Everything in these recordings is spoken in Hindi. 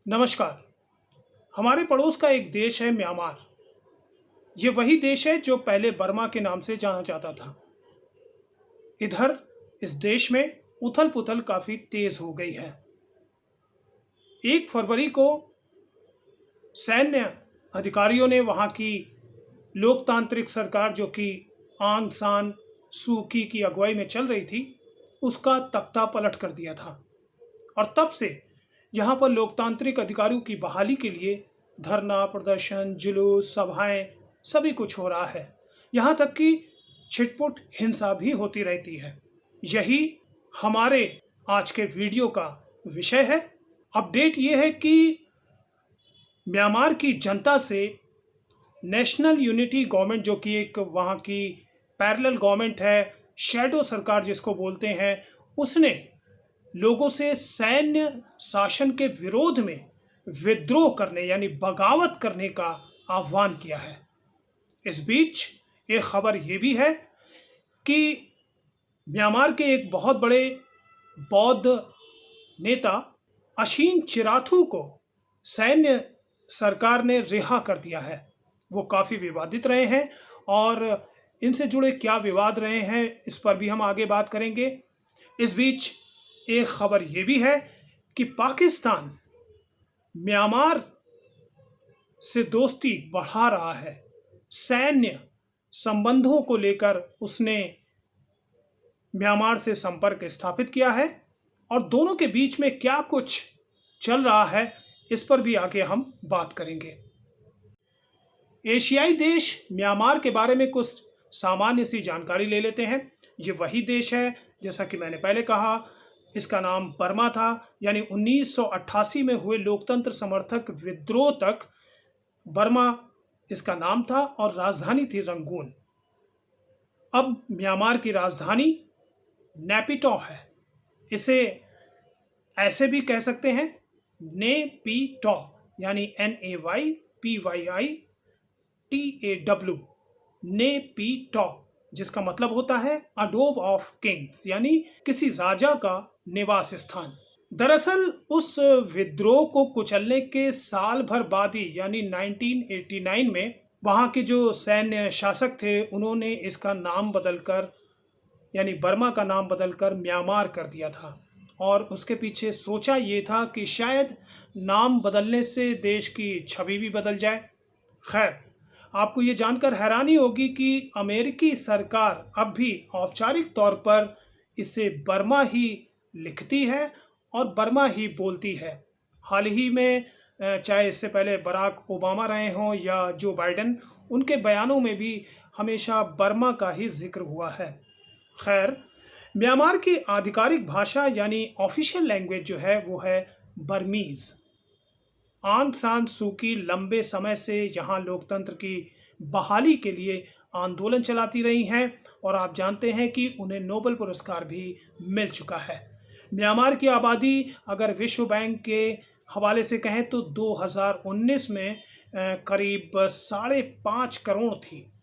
नमस्कार। हमारे पड़ोस का एक देश है म्यांमार। ये वही देश है जो पहले बर्मा के नाम से जाना जाता था। इधर इस देश में उथल-पुथल काफ़ी तेज़ हो गई है। 1 फरवरी को सैन्य अधिकारियों ने वहाँ की लोकतांत्रिक सरकार जो कि आंग सान सू की अगुवाई में चल रही थी, उसका तख्ता पलट कर दिया था। और तब से यहाँ पर लोकतांत्रिक अधिकारियों की बहाली के लिए धरना, प्रदर्शन, जुलूस, सभाएं सभी कुछ हो रहा है। यहाँ तक कि छिटपुट हिंसा भी होती रहती है। यही हमारे आज के वीडियो का विषय है। अपडेट ये है कि म्यांमार की जनता से नेशनल यूनिटी गवर्नमेंट जो कि एक वहाँ की पैरेलल गवर्नमेंट है, शैडो सरकार जिसको बोलते हैं, उसने लोगों से सैन्य शासन के विरोध में विद्रोह करने यानी बगावत करने का आह्वान किया है। इस बीच एक खबर ये भी है कि म्यांमार के एक बहुत बड़े बौद्ध नेता अशीन चिराथू को सैन्य सरकार ने रिहा कर दिया है। वो काफ़ी विवादित रहे हैं और इनसे जुड़े क्या विवाद रहे हैं इस पर भी हम आगे बात करेंगे। इस बीच एक खबर ये भी है कि पाकिस्तान म्यांमार से दोस्ती बढ़ा रहा है। सैन्य संबंधों को लेकर उसने म्यांमार से संपर्क स्थापित किया है और दोनों के बीच में क्या कुछ चल रहा है इस पर भी आगे हम बात करेंगे। एशियाई देश म्यांमार के बारे में कुछ सामान्य सी जानकारी ले लेते हैं। ये वही देश है, जैसा कि मैंने पहले कहा, इसका नाम बर्मा था। यानी 1988 में हुए लोकतंत्र समर्थक विद्रोह तक बर्मा इसका नाम था और राजधानी थी रंगून। अब म्यांमार की राजधानी नेपिटॉ है। इसे ऐसे भी कह सकते हैं नेपीटॉ, यानी NAYPYITAW, नेपीटॉ, जिसका मतलब होता है अडोब ऑफ किंग्स, यानी किसी राजा का निवास स्थान। दरअसल उस विद्रोह को कुचलने के साल भर बाद ही यानी 1989 में वहाँ के जो सैन्य शासक थे उन्होंने इसका नाम बदलकर यानी बर्मा का नाम बदलकर म्यांमार कर दिया था। और उसके पीछे सोचा ये था कि शायद नाम बदलने से देश की छवि भी बदल जाए। खैर, आपको ये जानकर हैरानी होगी कि अमेरिकी सरकार अब भी औपचारिक तौर पर इसे बर्मा ही लिखती है और बर्मा ही बोलती है। हाल ही में चाहे इससे पहले बराक ओबामा रहे हों या जो बाइडेन, उनके बयानों में भी हमेशा बर्मा का ही जिक्र हुआ है। खैर, म्यांमार की आधिकारिक भाषा यानी ऑफिशियल लैंग्वेज जो है वो है बर्मीज़। आंग सान सू की लंबे समय से यहाँ लोकतंत्र की बहाली के लिए आंदोलन चलाती रही हैं और आप जानते हैं कि उन्हें नोबेल पुरस्कार भी मिल चुका है। म्यांमार की आबादी अगर विश्व बैंक के हवाले से कहें तो 2019 में करीब 5.5 करोड़ थी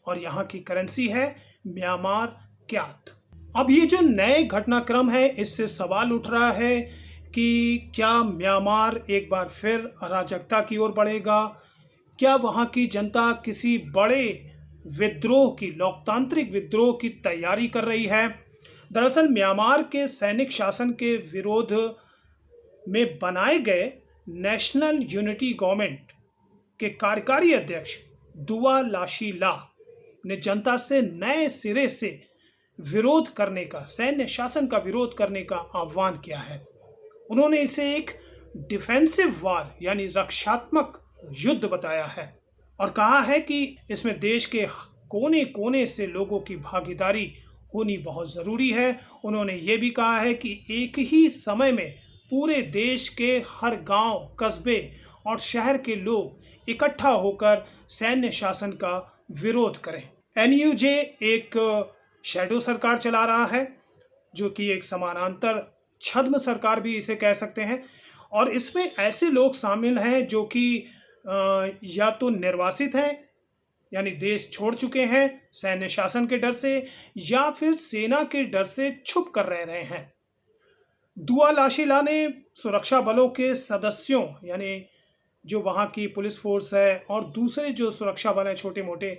और यहाँ की करेंसी है म्यांमार क्यात। अब ये जो नए घटनाक्रम है इससे सवाल उठ रहा है कि क्या म्यांमार एक बार फिर अराजकता की ओर बढ़ेगा? क्या वहाँ की जनता किसी बड़े विद्रोह की, लोकतांत्रिक विद्रोह की तैयारी कर रही है? दरअसल म्यांमार के सैनिक शासन के विरोध में बनाए गए नेशनल यूनिटी गवर्नमेंट के कार्यकारी अध्यक्ष दुआ लाशी ला ने जनता से नए सिरे से विरोध करने का, सैन्य शासन का विरोध करने का आह्वान किया है। उन्होंने इसे एक डिफेंसिव वार यानी रक्षात्मक युद्ध बताया है और कहा है कि इसमें देश के कोने कोने से लोगों की भागीदारी होनी बहुत ज़रूरी है। उन्होंने ये भी कहा है कि एक ही समय में पूरे देश के हर गांव, कस्बे और शहर के लोग इकट्ठा होकर सैन्य शासन का विरोध करें। NUJ एक शैडो सरकार चला रहा है जो कि एक समानांतर छद्म सरकार भी इसे कह सकते हैं और इसमें ऐसे लोग शामिल हैं जो कि या तो निर्वासित हैं यानी देश छोड़ चुके हैं सैन्य शासन के डर से, या फिर सेना के डर से छुप कर रह रहे हैं। दुआ लाशिला ने सुरक्षा बलों के सदस्यों यानी जो वहाँ की पुलिस फोर्स है और दूसरे जो सुरक्षा बल हैं छोटे मोटे,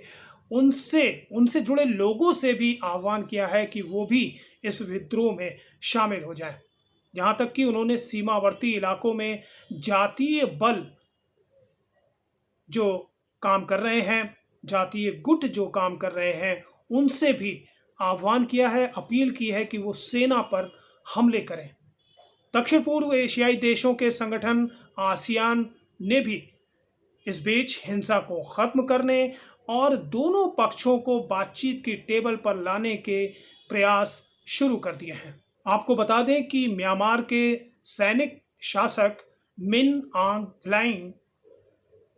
उनसे उनसे जुड़े लोगों से भी आह्वान किया है कि वो भी इस विद्रोह में शामिल हो जाएं। यहाँ तक कि उन्होंने सीमावर्ती इलाकों में जातीय बल जो काम कर रहे हैं, जातीय गुट जो काम कर रहे हैं, उनसे भी आह्वान किया है, अपील की है कि वो सेना पर हमले करें। दक्षिण पूर्व एशियाई देशों के संगठन आसियान ने भी इस बीच हिंसा को खत्म करने और दोनों पक्षों को बातचीत की टेबल पर लाने के प्रयास शुरू कर दिए हैं। आपको बता दें कि म्यांमार के सैनिक शासक मिन आंग ह्लाइंग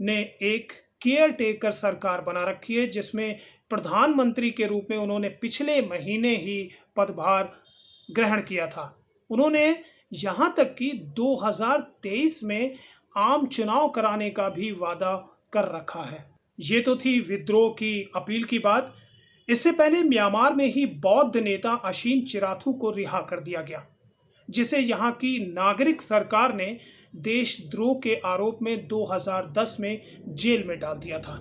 ने एक केयर टेकर सरकार बना रखी है, जिसमें प्रधानमंत्री के रूप में उन्होंने पिछले महीने ही पदभार ग्रहण किया था। उन्होंने यहां तक कि 2023 में आम चुनाव कराने का भी वादा कर रखा है। ये तो थी विद्रोह की अपील की बात। इससे पहले म्यांमार में ही बौद्ध नेता अशीन चिराथू को रिहा कर दिया गया, जिसे यहाँ की नागरिक सरकार ने देशद्रोह के आरोप में 2010 में जेल में डाल दिया था।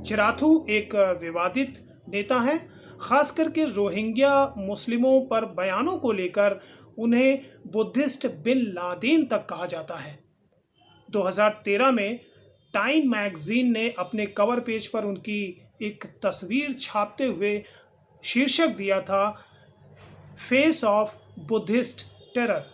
चिराथू एक विवादित नेता है, खास करके रोहिंग्या मुस्लिमों पर बयानों को लेकर उन्हें बुद्धिस्ट बिन लादेन तक कहा जाता है। 2013 में टाइम मैगजीन ने अपने कवर पेज पर उनकी एक तस्वीर छापते हुए शीर्षक दिया था, फेस ऑफ बुद्धिस्ट टेरर।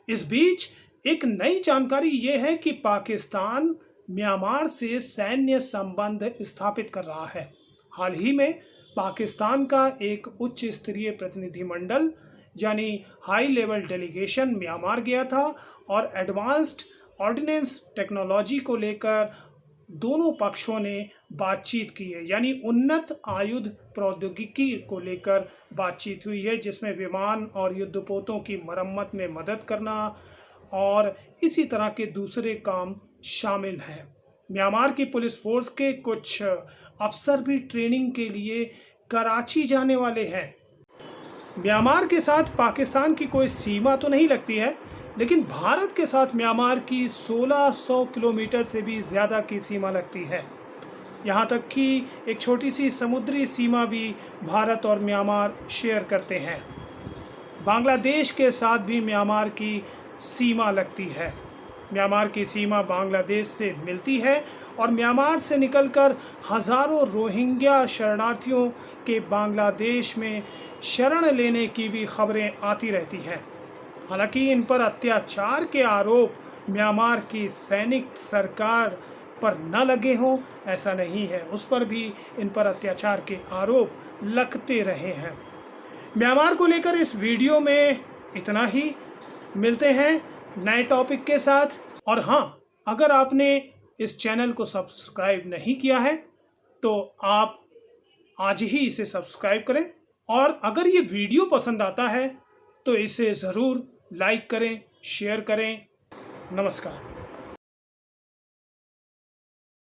इस बीच एक नई जानकारी ये है कि पाकिस्तान म्यांमार से सैन्य संबंध स्थापित कर रहा है। हाल ही में पाकिस्तान का एक उच्च स्तरीय प्रतिनिधिमंडल यानी हाई लेवल डेलीगेशन म्यांमार गया था और एडवांस्ड ऑर्डिनेंस टेक्नोलॉजी को लेकर दोनों पक्षों ने बातचीत की है, यानी उन्नत आयुध प्रौद्योगिकी को लेकर बातचीत हुई है, जिसमें विमान और युद्धपोतों की मरम्मत में मदद करना और इसी तरह के दूसरे काम शामिल हैं। म्यांमार की पुलिस फोर्स के कुछ अफसर भी ट्रेनिंग के लिए कराची जाने वाले हैं। म्यांमार के साथ पाकिस्तान की कोई सीमा तो नहीं लगती है, लेकिन भारत के साथ म्यांमार की 1600 किलोमीटर से भी ज़्यादा की सीमा लगती है। यहाँ तक कि एक छोटी सी समुद्री सीमा भी भारत और म्यांमार शेयर करते हैं। बांग्लादेश के साथ भी म्यांमार की सीमा लगती है। म्यांमार की सीमा बांग्लादेश से मिलती है और म्यांमार से निकलकर हज़ारों रोहिंग्या शरणार्थियों के बांग्लादेश में शरण लेने की भी खबरें आती रहती हैं। हालांकि इन पर अत्याचार के आरोप म्यांमार की सैनिक सरकार पर न लगे हों, ऐसा नहीं है, उस पर भी इन पर अत्याचार के आरोप लगते रहे हैं। म्यांमार को लेकर इस वीडियो में इतना ही। मिलते हैं नए टॉपिक के साथ। और हाँ, अगर आपने इस चैनल को सब्सक्राइब नहीं किया है तो आप आज ही इसे सब्सक्राइब करें, और अगर ये वीडियो पसंद आता है तो इसे ज़रूर लाइक करें, शेयर करें। नमस्कार।